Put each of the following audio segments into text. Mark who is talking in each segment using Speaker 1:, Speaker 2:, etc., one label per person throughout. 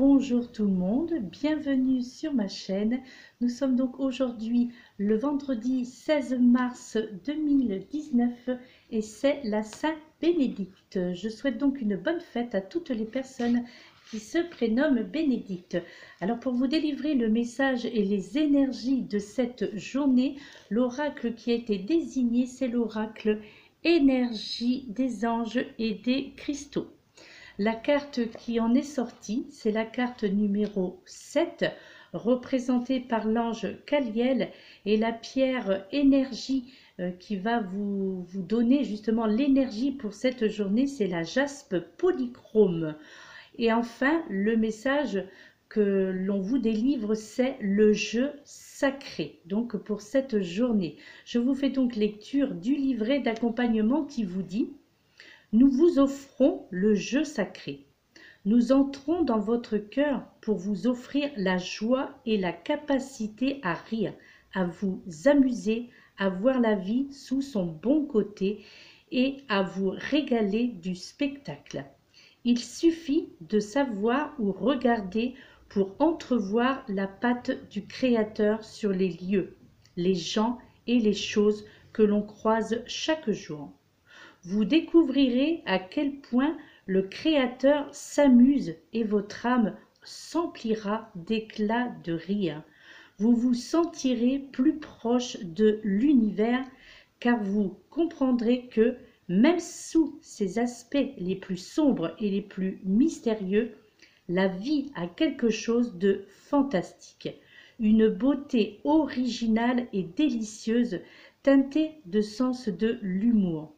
Speaker 1: Bonjour tout le monde, bienvenue sur ma chaîne. Nous sommes donc aujourd'hui le vendredi 16 mars 2019 et c'est la Saint-Bénédicte. Je souhaite donc une bonne fête à toutes les personnes qui se prénomment Bénédicte. Alors pour vous délivrer le message et les énergies de cette journée, l'oracle qui a été désigné, c'est l'oracle énergie des anges et des cristaux. La carte qui en est sortie, c'est la carte numéro 7, représentée par l'ange Caliel, et la pierre énergie qui va vous donner justement l'énergie pour cette journée, c'est la jaspe polychrome. Et enfin, le message que l'on vous délivre, c'est le jeu sacré. Donc pour cette journée, je vous fais donc lecture du livret d'accompagnement qui vous dit: nous vous offrons le jeu sacré. Nous entrons dans votre cœur pour vous offrir la joie et la capacité à rire, à vous amuser, à voir la vie sous son bon côté et à vous régaler du spectacle. Il suffit de savoir ou regarder pour entrevoir la patte du Créateur sur les lieux, les gens et les choses que l'on croise chaque jour. Vous découvrirez à quel point le Créateur s'amuse et votre âme s'emplira d'éclats de rire. Vous vous sentirez plus proche de l'univers car vous comprendrez que, même sous ses aspects les plus sombres et les plus mystérieux, la vie a quelque chose de fantastique, une beauté originale et délicieuse teintée de sens de l'humour.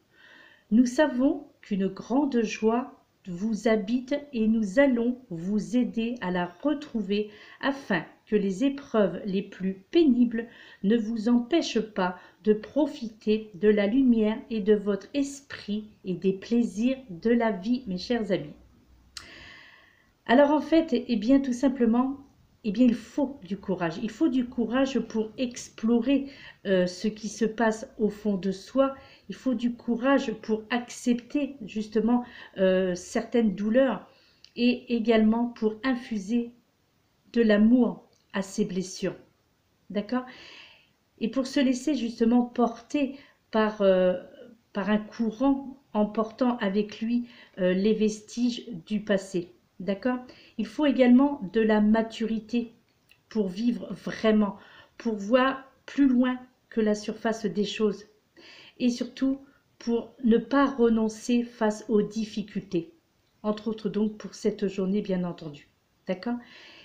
Speaker 1: Nous savons qu'une grande joie vous habite et nous allons vous aider à la retrouver afin que les épreuves les plus pénibles ne vous empêchent pas de profiter de la lumière et de votre esprit et des plaisirs de la vie, mes chers amis. Alors en fait, bien tout simplement, il faut du courage. Il faut du courage pour explorer ce qui se passe au fond de soi. Il faut du courage pour accepter justement certaines douleurs et également pour infuser de l'amour à ces blessures. D'accord? Et pour se laisser justement porter par un courant emportant avec lui les vestiges du passé. D'accord? Il faut également de la maturité pour vivre vraiment, pour voir plus loin que la surface des choses et surtout pour ne pas renoncer face aux difficultés, entre autres donc pour cette journée bien entendu. D'accord?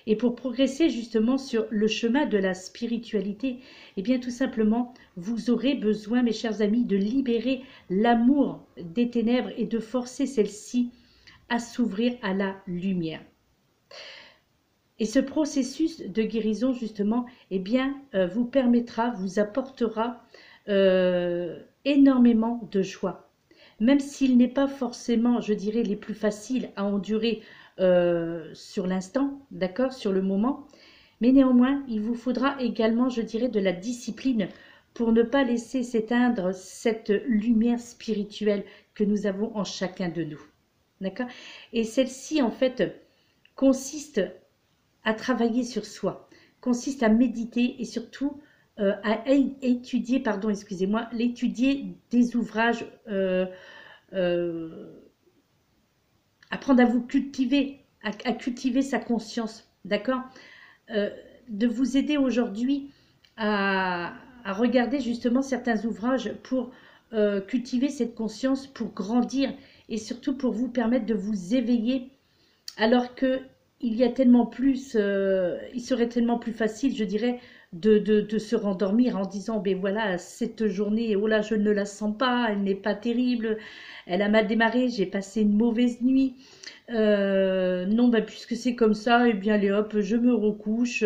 Speaker 1: Et pour progresser justement sur le chemin de la spiritualité, bien tout simplement, vous aurez besoin, mes chers amis, de libérer l'amour des ténèbres et de forcer celle-ci à s'ouvrir à la lumière. Et ce processus de guérison, justement, vous permettra, vous apportera énormément de joie. Même s'il n'est pas forcément, je dirais, les plus faciles à endurer sur l'instant, d'accord, sur le moment, mais néanmoins, il vous faudra également, je dirais, de la discipline pour ne pas laisser s'éteindre cette lumière spirituelle que nous avons en chacun de nous. D'accord? Et celle-ci, en fait, consiste à travailler sur soi, consiste à méditer et surtout à étudier, l'étudier des ouvrages, apprendre à vous cultiver, à cultiver sa conscience, d'accord? De vous aider aujourd'hui à regarder justement certains ouvrages pour cultiver cette conscience, pour grandir et surtout pour vous permettre de vous éveiller, alors que il y a tellement plus, il serait tellement plus facile, je dirais, de se rendormir en disant, ben voilà, cette journée, oh là, je ne la sens pas, elle n'est pas terrible, elle a mal démarré, j'ai passé une mauvaise nuit. Non, ben, puisque c'est comme ça, bien, allez hop, je me recouche.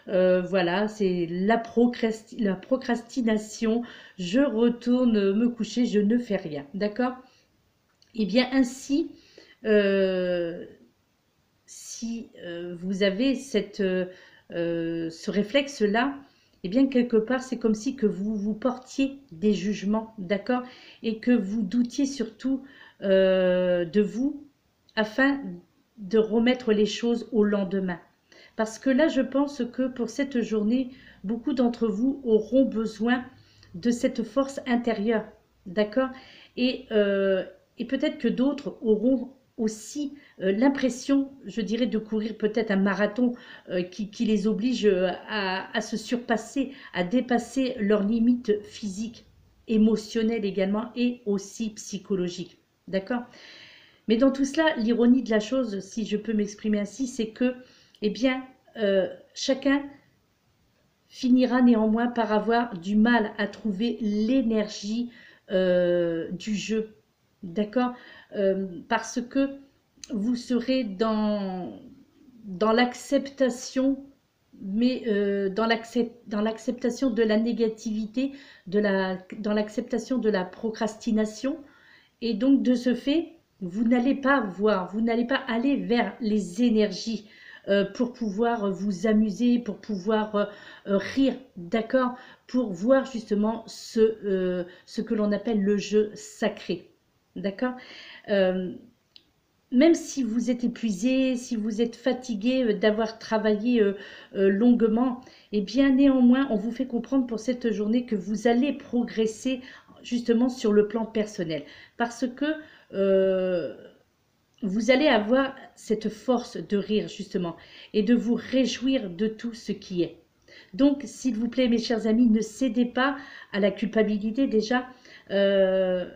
Speaker 1: Voilà, c'est la procrastination. Je retourne me coucher, je ne fais rien. D'accord? Et bien, ainsi, si vous avez ce réflexe-là, bien quelque part, c'est comme si que vous vous portiez des jugements, d'accord? Et que vous doutiez surtout de vous, afin de remettre les choses au lendemain. Parce que là, je pense que pour cette journée, beaucoup d'entre vous auront besoin de cette force intérieure, d'accord? Et peut-être que d'autres auront aussi l'impression, je dirais, de courir peut-être un marathon qui les oblige à se surpasser, à dépasser leurs limites physiques, émotionnelles également et aussi psychologiques, d'accord? Mais dans tout cela, l'ironie de la chose, si je peux m'exprimer ainsi, c'est que, eh bien, chacun finira néanmoins par avoir du mal à trouver l'énergie du jeu, d'accord? Parce que vous serez dans l'acceptation, mais dans l'acceptation de la négativité, dans l'acceptation de la procrastination, et donc, de ce fait, vous n'allez pas voir, vous n'allez pas aller vers les énergies pour pouvoir vous amuser, pour pouvoir rire, d'accord? Pour voir justement ce que l'on appelle le jeu sacré, d'accord? Euh, Même si vous êtes épuisé, si vous êtes fatigué d'avoir travaillé longuement, eh bien néanmoins, on vous fait comprendre pour cette journée que vous allez progresser justement sur le plan personnel. Parce que euh, vous allez avoir cette force de rire justement et de vous réjouir de tout ce qui est. Donc, s'il vous plaît, mes chers amis, ne cédez pas à la culpabilité déjà, euh,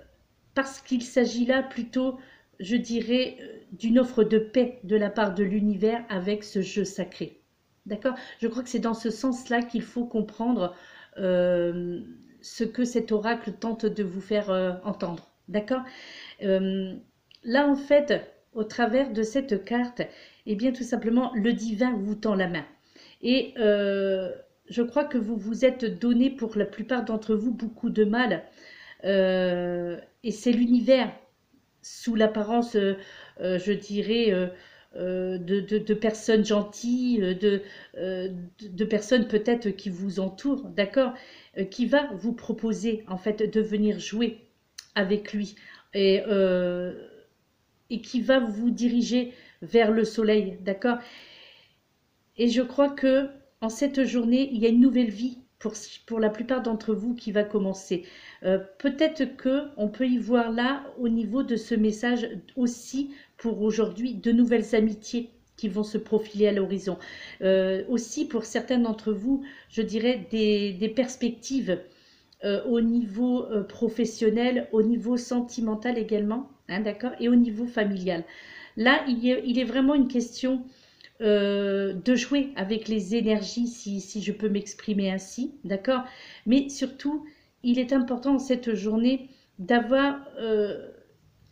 Speaker 1: parce qu'il s'agit là plutôt, je dirais, d'une offre de paix de la part de l'univers avec ce jeu sacré. D'accord? Je crois que c'est dans ce sens-là qu'il faut comprendre euh, ce que cet oracle tente de vous faire entendre. D'accord? Euh, Là, en fait, au travers de cette carte, eh bien, tout simplement, le divin vous tend la main. Et je crois que vous vous êtes donné, pour la plupart d'entre vous, beaucoup de mal. Et c'est l'univers, sous l'apparence, je dirais, de personnes gentilles, de personnes peut-être qui vous entourent, d'accord, qui va vous proposer, en fait, de venir jouer avec lui. Et, euh, et qui va vous diriger vers le soleil, d'accord? Et je crois que en cette journée, il y a une nouvelle vie pour la plupart d'entre vous qui va commencer. Peut-être que on peut y voir là, au niveau de ce message aussi, pour aujourd'hui, de nouvelles amitiés qui vont se profiler à l'horizon. Aussi, pour certains d'entre vous, je dirais des perspectives au niveau professionnel, au niveau sentimental également, hein, d'accord, et au niveau familial. Là, il est vraiment une question de jouer avec les énergies, si je peux m'exprimer ainsi, d'accord. Mais surtout, il est important cette journée d'avoir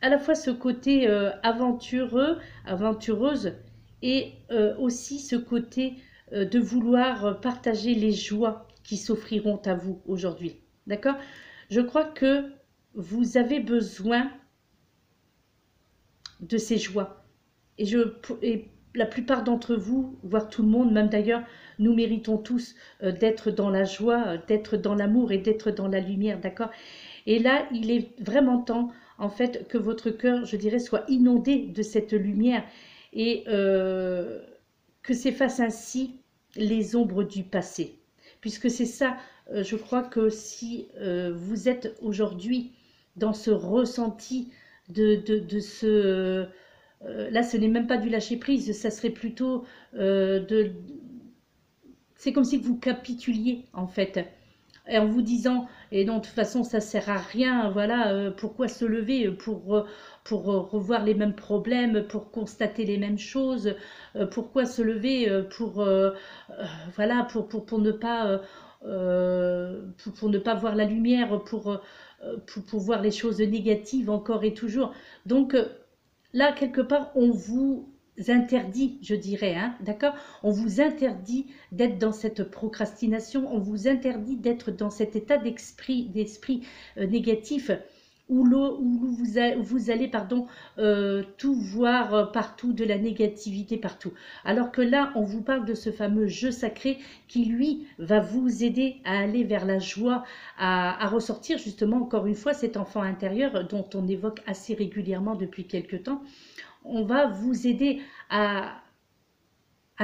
Speaker 1: à la fois ce côté aventureux, aventureuse, et aussi ce côté de vouloir partager les joies qui s'offriront à vous aujourd'hui. D'accord? Je crois que vous avez besoin de ces joies. Et la plupart d'entre vous, voire tout le monde, même d'ailleurs, nous méritons tous d'être dans la joie, d'être dans l'amour et d'être dans la lumière, d'accord? Et là, il est vraiment temps, en fait, que votre cœur, je dirais, soit inondé de cette lumière et que s'effacent ainsi les ombres du passé. Puisque c'est ça, je crois que si vous êtes aujourd'hui dans ce ressenti de ce... là, ce n'est même pas du lâcher-prise, ça serait plutôt de... C'est comme si vous capituliez, en fait, et en vous disant, et non, de toute façon, ça sert à rien, voilà, pourquoi se lever pour revoir les mêmes problèmes, pour constater les mêmes choses, pourquoi se lever voilà, pour ne pas, pour ne pas voir la lumière, pour voir les choses négatives encore et toujours. Donc, là, quelque part, on vous interdit, je dirais, hein, d'accord? On vous interdit d'être dans cette procrastination, on vous interdit d'être dans cet état d'esprit négatif où vous allez pardon, tout voir partout, de la négativité partout. Alors que là, on vous parle de ce fameux jeu sacré qui, lui, va vous aider à aller vers la joie, à ressortir justement, encore une fois, cet enfant intérieur dont on évoque assez régulièrement depuis quelque temps, on va vous aider à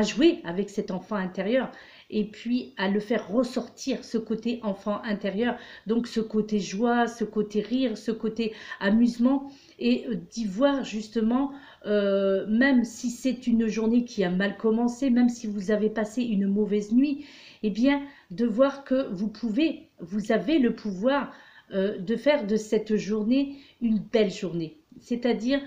Speaker 1: jouer avec cet enfant intérieur et puis à le faire ressortir, ce côté enfant intérieur, donc ce côté joie, ce côté rire, ce côté amusement, et d'y voir justement, même si c'est une journée qui a mal commencé, même si vous avez passé une mauvaise nuit, eh bien de voir que vous avez le pouvoir de faire de cette journée une belle journée. C'est-à-dire,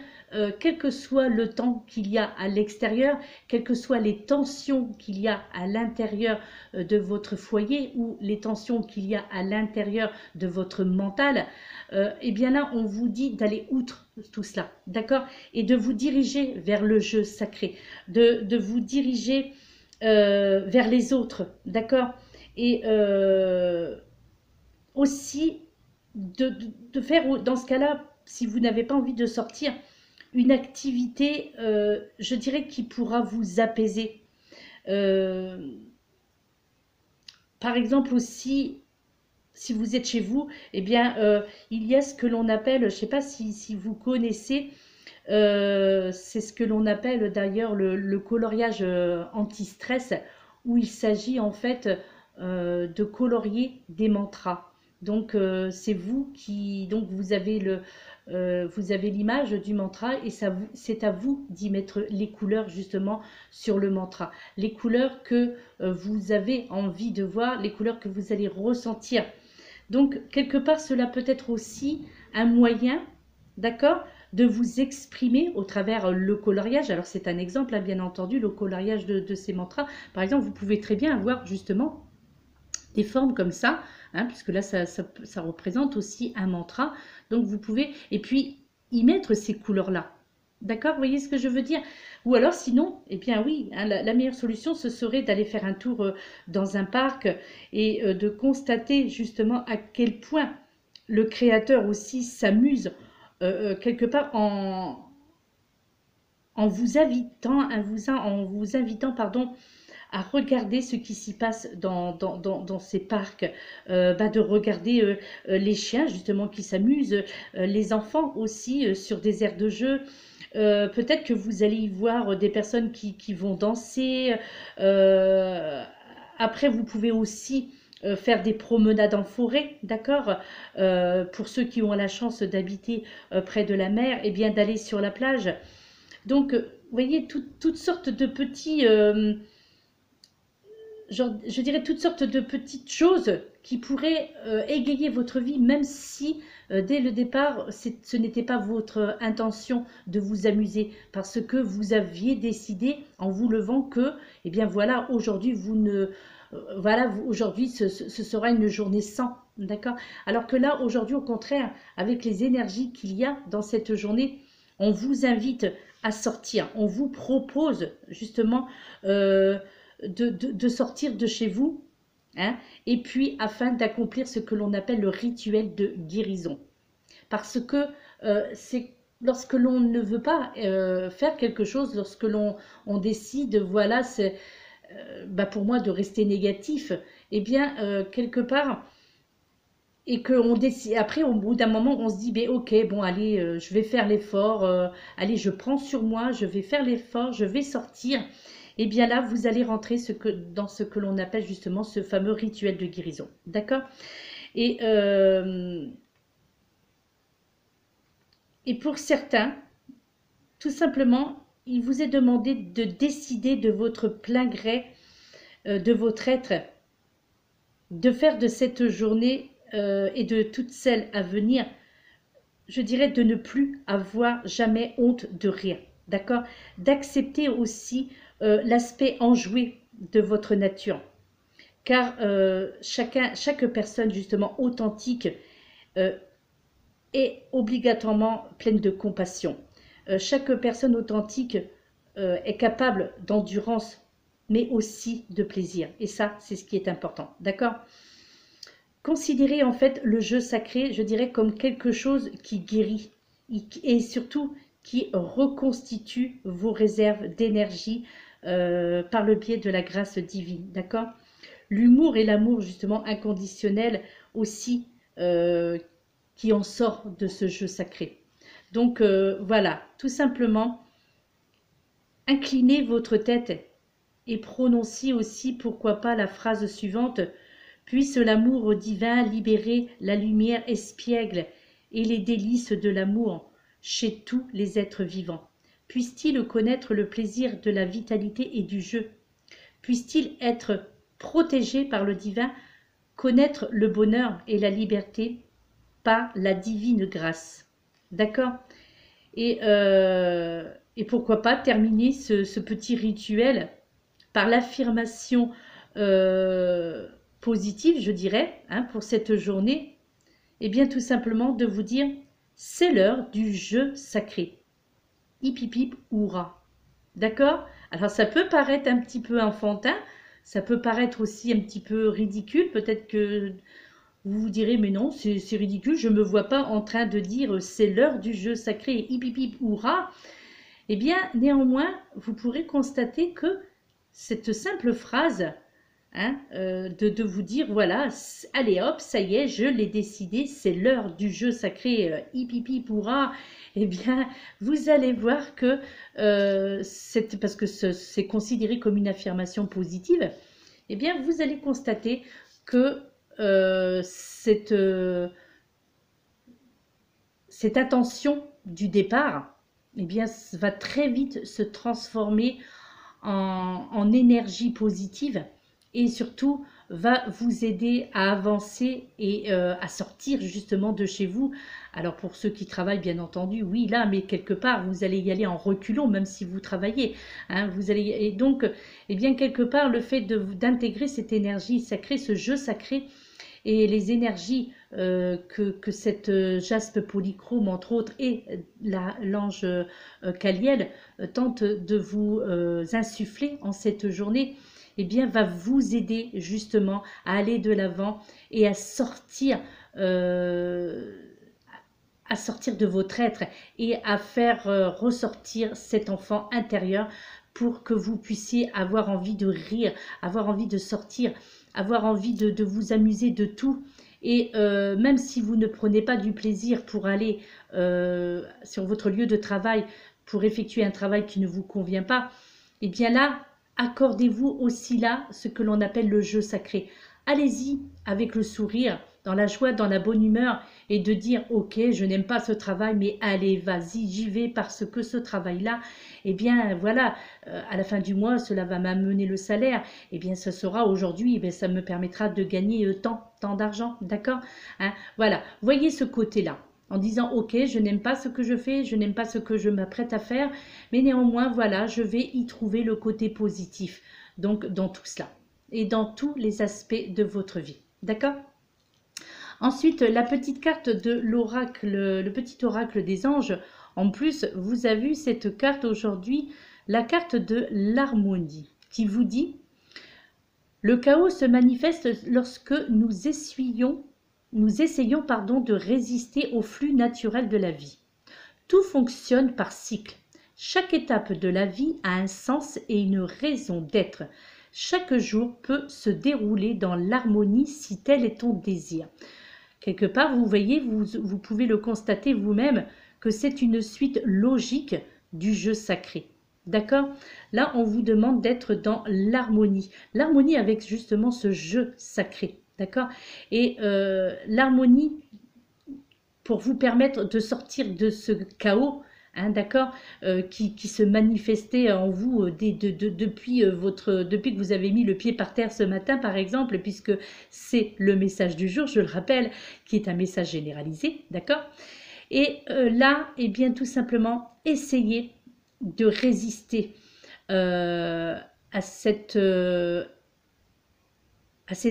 Speaker 1: quel que soit le temps qu'il y a à l'extérieur, quelles que soient les tensions qu'il y a à l'intérieur de votre foyer ou les tensions qu'il y a à l'intérieur de votre mental, eh bien là, on vous dit d'aller outre tout cela, d'accord? Et de vous diriger vers le jeu sacré, de vous diriger vers les autres, d'accord? Et aussi de faire, dans ce cas-là, si vous n'avez pas envie de sortir, une activité, je dirais, qui pourra vous apaiser. Euh, Par exemple aussi, si vous êtes chez vous, eh bien, il y a ce que l'on appelle, je ne sais pas si vous connaissez, c'est ce que l'on appelle d'ailleurs le coloriage anti-stress, où il s'agit en fait de colorier des mantras. Donc c'est vous qui, donc vous avez l'image du mantra et c'est à vous d'y mettre les couleurs justement sur le mantra, les couleurs que vous avez envie de voir, les couleurs que vous allez ressentir. Donc quelque part cela peut être aussi un moyen, d'accord, de vous exprimer au travers le coloriage. Alors c'est un exemple, hein, bien entendu, le coloriage de ces mantras. Par exemple, vous pouvez très bien avoir justement des formes comme ça, hein, puisque là ça représente aussi un mantra. Donc vous pouvez, et puis y mettre ces couleurs-là. D'accord, vous voyez ce que je veux dire? Ou alors sinon, eh bien oui, hein, la meilleure solution, ce serait d'aller faire un tour dans un parc et de constater justement à quel point le créateur aussi s'amuse quelque part en vous invitant, pardon, à regarder ce qui s'y passe dans ces parcs, de regarder les chiens justement qui s'amusent, les enfants aussi sur des aires de jeu. Peut-être que vous allez y voir des personnes qui vont danser. Après, vous pouvez aussi faire des promenades en forêt, d'accord? Pour ceux qui ont la chance d'habiter près de la mer, et bien d'aller sur la plage. Donc, vous voyez, toutes sortes de petits, genre, je dirais toutes sortes de petites choses qui pourraient égayer votre vie, même si dès le départ, ce n'était pas votre intention de vous amuser, parce que vous aviez décidé en vous levant que, eh bien voilà, aujourd'hui vous ne, voilà, aujourd'hui ce sera une journée sans, d'accord? Alors que là, aujourd'hui, au contraire, avec les énergies qu'il y a dans cette journée, on vous invite à sortir, on vous propose justement de sortir de chez vous, hein, et puis afin d'accomplir ce que l'on appelle le rituel de guérison. Parce que c'est lorsque l'on ne veut pas faire quelque chose, lorsque on décide, voilà, c'est pour moi de rester négatif, eh bien, quelque part, et qu'on décide, après, au bout d'un moment, on se dit, ben, ok, bon, allez, je vais faire l'effort, allez, je prends sur moi, je vais faire l'effort, je vais sortir. Et bien là, vous allez rentrer dans ce que l'on appelle justement ce fameux rituel de guérison. D'accord? Et, et pour certains, tout simplement, il vous est demandé de décider de votre plein gré, de votre être, de faire de cette journée et de toutes celles à venir, je dirais de ne plus avoir jamais honte de rien, d'accord? D'accepter aussi l'aspect enjoué de votre nature, car chaque personne justement authentique est obligatoirement pleine de compassion. Chaque personne authentique est capable d'endurance, mais aussi de plaisir. Et ça, c'est ce qui est important, d'accord? Considérez en fait le jeu sacré, je dirais, comme quelque chose qui guérit et surtout qui reconstitue vos réserves d'énergie par le biais de la grâce divine, d'accord? L'humour et l'amour justement inconditionnel aussi qui en sort de ce jeu sacré. Donc voilà, tout simplement, inclinez votre tête et prononcez aussi, pourquoi pas, la phrase suivante: puisse l'amour divin libérer la lumière espiègle et les délices de l'amour chez tous les êtres vivants. Puisse-t-il connaître le plaisir de la vitalité et du jeu. Puisse-t-il être protégé par le divin, connaître le bonheur et la liberté par la divine grâce. D'accord? Et pourquoi pas terminer ce petit rituel par l'affirmation positive, je dirais, hein, pour cette journée. Et bien tout simplement de vous dire: c'est l'heure du jeu sacré. Hip hip hip, hurrah. D'accord? Alors ça peut paraître un petit peu enfantin, ça peut paraître aussi un petit peu ridicule, peut-être que vous vous direz: mais non, c'est ridicule, je ne me vois pas en train de dire c'est l'heure du jeu sacré, hip hip hip, hurrah. Eh bien, néanmoins, vous pourrez constater que cette simple phrase, hein, de vous dire: voilà, allez hop, ça y est, je l'ai décidé, c'est l'heure du jeu sacré, hip hip hip, hurrah. Eh bien, vous allez voir que, parce que c'est considéré comme une affirmation positive, eh bien, vous allez constater que cette attention du départ, eh bien, va très vite se transformer en énergie positive et surtout va vous aider à avancer et à sortir justement de chez vous. Alors pour ceux qui travaillent, bien entendu, oui, là, mais quelque part, vous allez y aller en reculons, même si vous travaillez. Hein, et donc, eh bien, quelque part, le fait d'intégrer cette énergie sacrée, ce jeu sacré, et les énergies que cette jaspe polychrome, entre autres, et l'ange Caliel tente de vous insuffler en cette journée, eh bien, va vous aider justement à aller de l'avant et à sortir de votre être et à faire ressortir cet enfant intérieur pour que vous puissiez avoir envie de rire, avoir envie de sortir, avoir envie de vous amuser de tout. Et même si vous ne prenez pas du plaisir pour aller sur votre lieu de travail, pour effectuer un travail qui ne vous convient pas, eh bien là, accordez-vous aussi là ce que l'on appelle le jeu sacré. Allez-y avec le sourire, dans la joie, dans la bonne humeur, et de dire: ok, je n'aime pas ce travail, mais allez, vas-y, j'y vais, parce que ce travail-là, eh bien voilà, à la fin du mois, cela va m'amener le salaire, eh bien ce sera aujourd'hui, eh bien, ça me permettra de gagner tant d'argent, d'accord, hein, voilà, voyez ce côté-là, en disant: ok, je n'aime pas ce que je fais, je n'aime pas ce que je m'apprête à faire, mais néanmoins, voilà, je vais y trouver le côté positif, donc dans tout cela, et dans tous les aspects de votre vie, d'accord? Ensuite, la petite carte de l'oracle, le petit oracle des anges. En plus, vous avez vu cette carte aujourd'hui, la carte de l'harmonie, qui vous dit: le chaos se manifeste lorsque nous essayons de résister au flux naturel de la vie. Tout fonctionne par cycle. Chaque étape de la vie a un sens et une raison d'être. Chaque jour peut se dérouler dans l'harmonie si tel est ton désir. Quelque part, vous voyez, vous pouvez le constater vous-même, que c'est une suite logique du jeu sacré. D'accord? Là, on vous demande d'être dans l'harmonie. L'harmonie avec justement ce jeu sacré. D'accord? Et l'harmonie, pour vous permettre de sortir de ce chaos, hein, d'accord, qui se manifestait en vous depuis que vous avez mis le pied par terre ce matin, par exemple, puisque c'est le message du jour, je le rappelle, qui est un message généralisé, d'accord. Et là, eh bien, tout simplement, essayez de résister à ces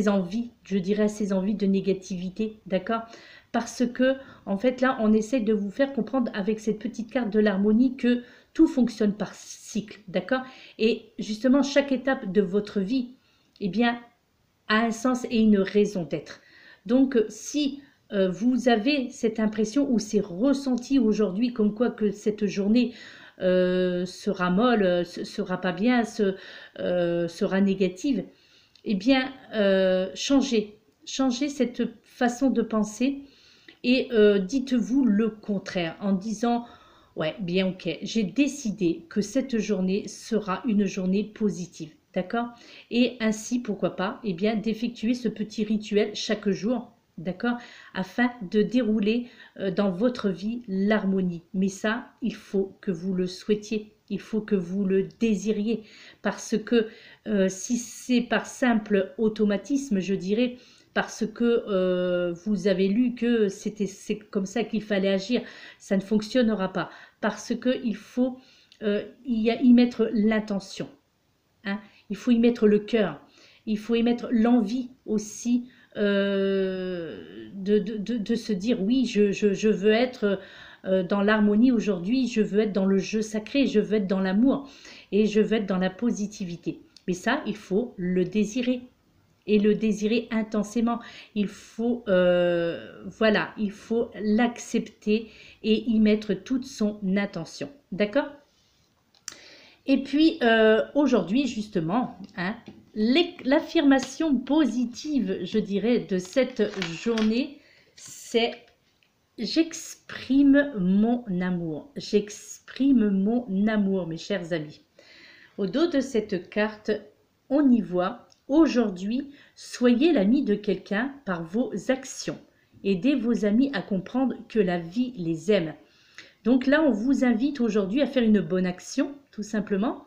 Speaker 1: envies, je dirais, à ces envies de négativité, d'accord? Parce que, en fait, là, on essaie de vous faire comprendre avec cette petite carte de l'harmonie que tout fonctionne par cycle, d'accord? Et justement, chaque étape de votre vie, eh bien, a un sens et une raison d'être. Donc, si vous avez cette impression ou c'est ressenti aujourd'hui comme quoi que cette journée sera molle, sera pas bien, sera négative, eh bien, changez cette façon de penser et dites-vous le contraire en disant: Ouais, bien ok. J'ai décidé que cette journée sera une journée positive, d'accord? Et ainsi, pourquoi pas, eh bien, d'effectuer ce petit rituel chaque jour, d'accord? Afin de dérouler dans votre vie l'harmonie. Mais ça, il faut que vous le souhaitiez, il faut que vous le désiriez, parce que si c'est par simple automatisme, je dirais, parce que vous avez lu que c'est comme ça qu'il fallait agir, ça ne fonctionnera pas parce qu'il faut y mettre l'intention, hein. Il faut y mettre le cœur, il faut y mettre l'envie aussi de se dire oui, je veux être dans l'harmonie aujourd'hui, je veux être dans le jeu sacré, je veux être dans l'amour et je veux être dans la positivité. Mais ça, il faut le désirer et le désirer intensément. Il faut, voilà, il faut l'accepter et y mettre toute son attention. D'accord? Et puis, aujourd'hui, justement, hein, l'affirmation positive, je dirais, de cette journée, c'est j'exprime mon amour. J'exprime mon amour, mes chers amis. Au dos de cette carte, on y voit aujourd'hui, soyez l'ami de quelqu'un par vos actions. Aidez vos amis à comprendre que la vie les aime. Donc là, on vous invite aujourd'hui à faire une bonne action, tout simplement.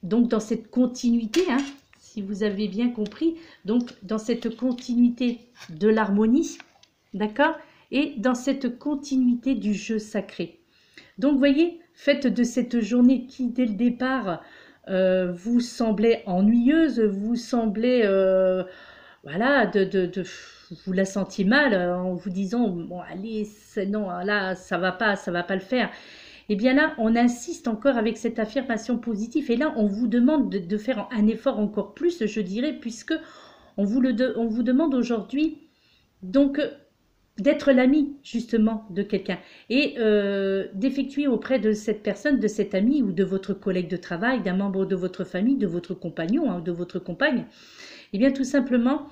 Speaker 1: Donc dans cette continuité, hein, si vous avez bien compris, donc dans cette continuité de l'harmonie, d'accord, et dans cette continuité du jeu sacré. Donc, voyez, faites de cette journée qui, dès le départ, vous semblait ennuyeuse, vous semblait, voilà, vous la sentiez mal en vous disant, bon, allez, non, là, ça va pas le faire. Et bien là, on insiste encore avec cette affirmation positive. Et là, on vous demande de faire un effort encore plus, je dirais, puisque on vous demande aujourd'hui, donc, d'être l'ami justement de quelqu'un et d'effectuer auprès de cette personne, de cet ami ou de votre collègue de travail, d'un membre de votre famille, de votre compagnon, hein, de votre compagne, et eh bien tout simplement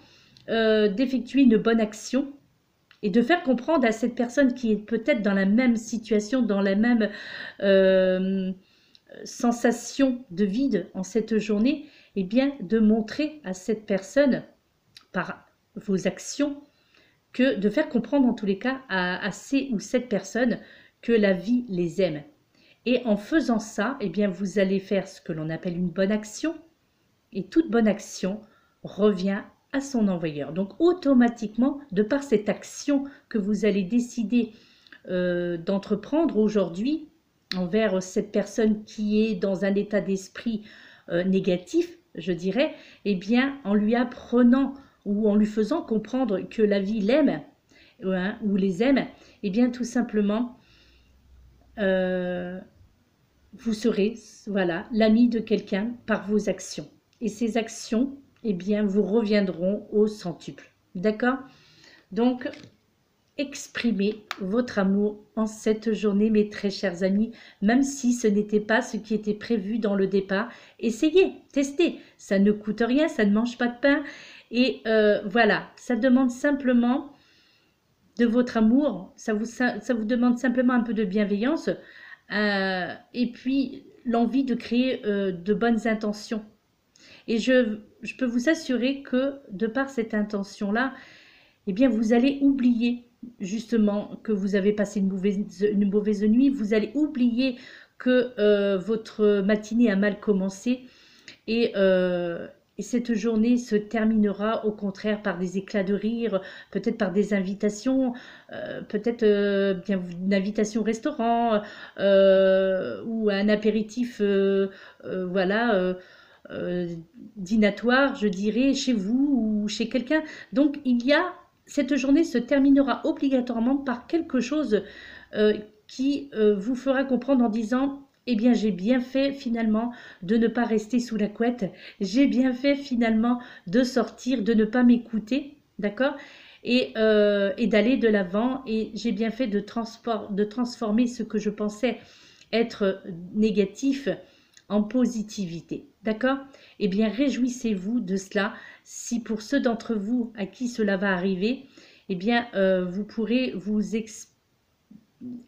Speaker 1: d'effectuer une bonne action et de faire comprendre à cette personne qui est peut-être dans la même situation, dans la même sensation de vide en cette journée, et eh bien de montrer à cette personne par vos actions que de faire comprendre en tous les cas à ces ou cette personne que la vie les aime. Et en faisant ça, eh bien, vous allez faire ce que l'on appelle une bonne action. Et toute bonne action revient à son envoyeur. Donc automatiquement, de par cette action que vous allez décider d'entreprendre aujourd'hui envers cette personne qui est dans un état d'esprit négatif, je dirais, eh bien, en lui apprenant ou en lui faisant comprendre que la vie l'aime, hein, ou les aime, eh bien tout simplement, vous serez, voilà, l'ami de quelqu'un par vos actions. Et ces actions, eh bien, vous reviendront au centuple. D'accord? Donc, exprimez votre amour en cette journée, mes très chers amis, même si ce n'était pas ce qui était prévu dans le départ. Essayez, testez, ça ne coûte rien, ça ne mange pas de pain. Et voilà, ça demande simplement de votre amour, ça vous demande simplement un peu de bienveillance et puis l'envie de créer de bonnes intentions. Et je peux vous assurer que de par cette intention-là, eh bien vous allez oublier justement que vous avez passé une mauvaise nuit, vous allez oublier que votre matinée a mal commencé et cette journée se terminera au contraire par des éclats de rire, peut-être par des invitations, peut-être bien une invitation au restaurant ou un apéritif, voilà, dînatoire, je dirais, chez vous ou chez quelqu'un. Donc cette journée se terminera obligatoirement par quelque chose qui vous fera comprendre en disant eh bien, j'ai bien fait finalement de ne pas rester sous la couette. J'ai bien fait finalement de sortir, de ne pas m'écouter, d'accord, et d'aller de l'avant. Et j'ai bien fait de transformer ce que je pensais être négatif en positivité, d'accord? Eh bien, réjouissez-vous de cela. Si pour ceux d'entre vous à qui cela va arriver, eh bien, vous pourrez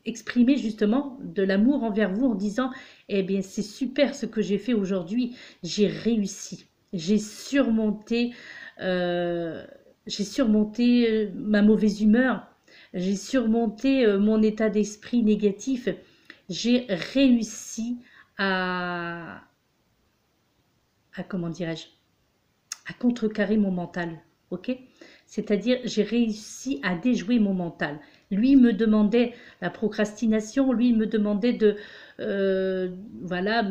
Speaker 1: exprimer justement de l'amour envers vous en disant, eh bien c'est super ce que j'ai fait aujourd'hui, j'ai réussi, euh, j'ai surmonté ma mauvaise humeur, j'ai surmonté mon état d'esprit négatif, j'ai réussi à, comment dirais-je, à contrecarrer mon mental, ok? C'est-à-dire, j'ai réussi à déjouer mon mental. Lui me demandait la procrastination, lui me demandait de, voilà,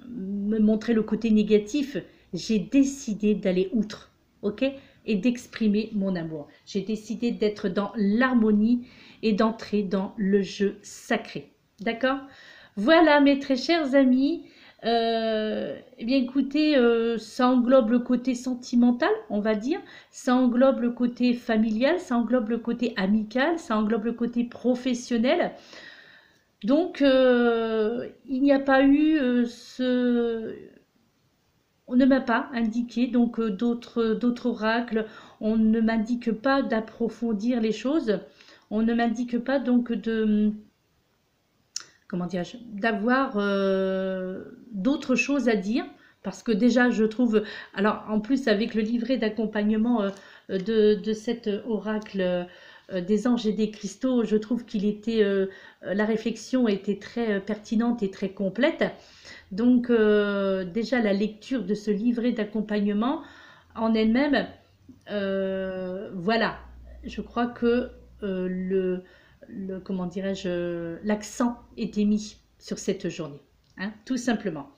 Speaker 1: me montrer le côté négatif. J'ai décidé d'aller outre, ok? Et d'exprimer mon amour. J'ai décidé d'être dans l'harmonie et d'entrer dans le jeu sacré. D'accord? Voilà, mes très chers amis. Eh bien, écoutez, ça englobe le côté sentimental, on va dire. Ça englobe le côté familial, ça englobe le côté amical, ça englobe le côté professionnel. Donc, il n'y a pas eu on ne m'a pas indiqué donc d'autres oracles. On ne m'indique pas d'approfondir les choses. On ne m'indique pas donc de, comment dirais-je, d'avoir d'autres choses à dire. Parce que déjà, je trouve, alors en plus avec le livret d'accompagnement de cet oracle des anges et des cristaux, je trouve qu'il était, la réflexion était très pertinente et très complète. Donc déjà la lecture de ce livret d'accompagnement en elle-même, voilà, je crois que comment dirais-je, l'accent était mis sur cette journée, hein, tout simplement.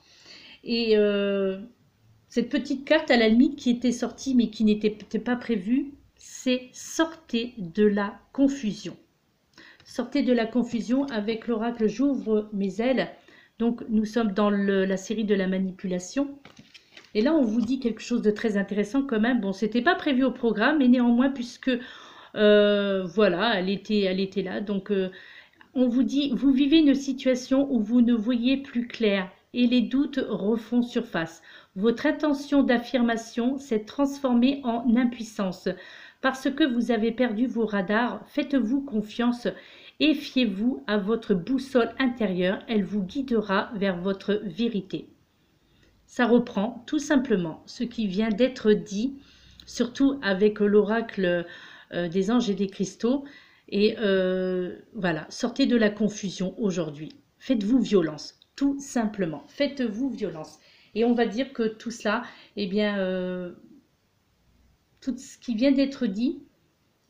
Speaker 1: Et cette petite carte à la limite qui était sortie mais qui n'était pas prévue, c'est sortez de la confusion. Sortez de la confusion avec l'oracle j'ouvre mes ailes. Donc nous sommes dans la série de la manipulation. Et là on vous dit quelque chose de très intéressant quand même. Bon, c'était pas prévu au programme, mais néanmoins puisque voilà, elle était là. Donc on vous dit, vous vivez une situation où vous ne voyez plus clair et les doutes refont surface. Votre intention d'affirmation s'est transformée en impuissance. Parce que vous avez perdu vos radars, faites-vous confiance et fiez-vous à votre boussole intérieure, elle vous guidera vers votre vérité. Ça reprend tout simplement ce qui vient d'être dit, surtout avec l'oracle des anges et des cristaux. Et voilà, sortez de la confusion aujourd'hui. Faites-vous violence, tout simplement. Faites-vous violence. Et on va dire que tout cela, eh bien, tout ce qui vient d'être dit,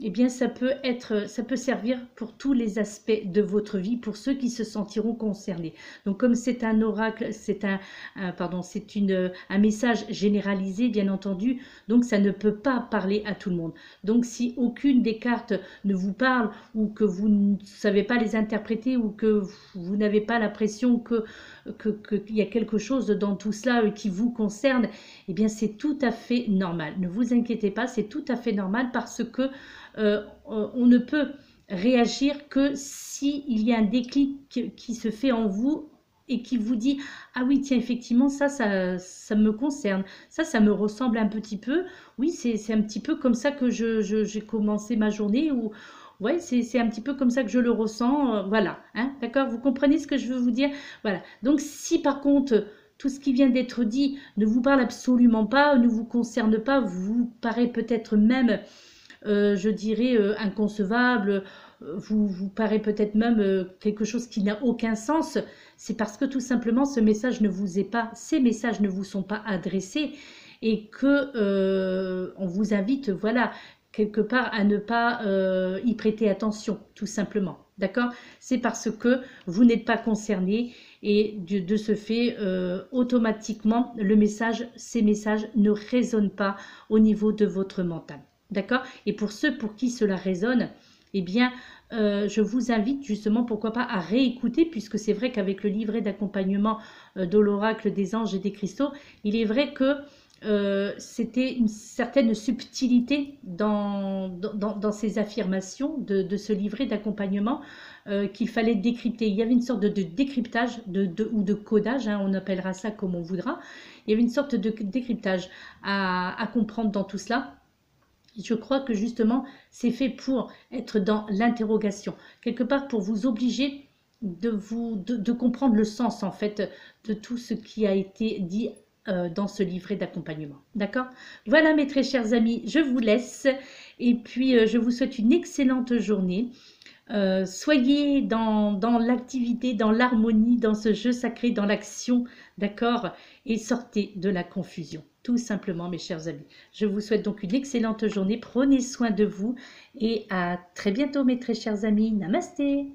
Speaker 1: eh bien, ça peut servir pour tous les aspects de votre vie, pour ceux qui se sentiront concernés. Donc, comme c'est un oracle, c'est un message généralisé, bien entendu, donc ça ne peut pas parler à tout le monde. Donc, si aucune des cartes ne vous parle, ou que vous ne savez pas les interpréter, ou que vous n'avez pas l'impression qu'il y a quelque chose dans tout cela qui vous concerne, eh bien, c'est tout à fait normal. Ne vous inquiétez pas, c'est tout à fait normal parce que on ne peut réagir que s'il y a un déclic qui se fait en vous et qui vous dit « Ah oui, tiens, effectivement, ça me concerne, ça me ressemble un petit peu. Oui, c'est un petit peu comme ça que j'ai commencé ma journée. » ou ouais, c'est un petit peu comme ça que je le ressens. Voilà, hein, d'accord? Vous comprenez ce que je veux vous dire? Voilà. Donc, si par contre, tout ce qui vient d'être dit ne vous parle absolument pas, ne vous concerne pas, vous paraît peut-être même je dirais, inconcevable, vous paraît peut-être même quelque chose qui n'a aucun sens, c'est parce que tout simplement ce message ne vous est pas, ces messages ne vous sont pas adressés et que on vous invite, voilà, quelque part à ne pas y prêter attention, tout simplement. D'accord? C'est parce que vous n'êtes pas concerné et de ce fait, automatiquement, ces messages ne résonnent pas au niveau de votre mental. D'accord? Et pour ceux pour qui cela résonne, eh bien, je vous invite justement, pourquoi pas, à réécouter, puisque c'est vrai qu'avec le livret d'accompagnement de l'oracle des anges et des cristaux, il est vrai que c'était une certaine subtilité dans ces affirmations de ce livret d'accompagnement qu'il fallait décrypter. Il y avait une sorte de décryptage ou de codage, hein, on appellera ça comme on voudra. Il y avait une sorte de décryptage à comprendre dans tout cela. Je crois que justement, c'est fait pour être dans l'interrogation, quelque part pour vous obliger de comprendre le sens en fait de tout ce qui a été dit dans ce livret d'accompagnement. D'accord? Voilà mes très chers amis, je vous laisse et puis je vous souhaite une excellente journée. Soyez dans l'activité, dans l'harmonie, dans ce jeu sacré, dans l'action, d'accord? Et sortez de la confusion, tout simplement, mes chers amis. Je vous souhaite donc une excellente journée. Prenez soin de vous et à très bientôt, mes très chers amis. Namasté!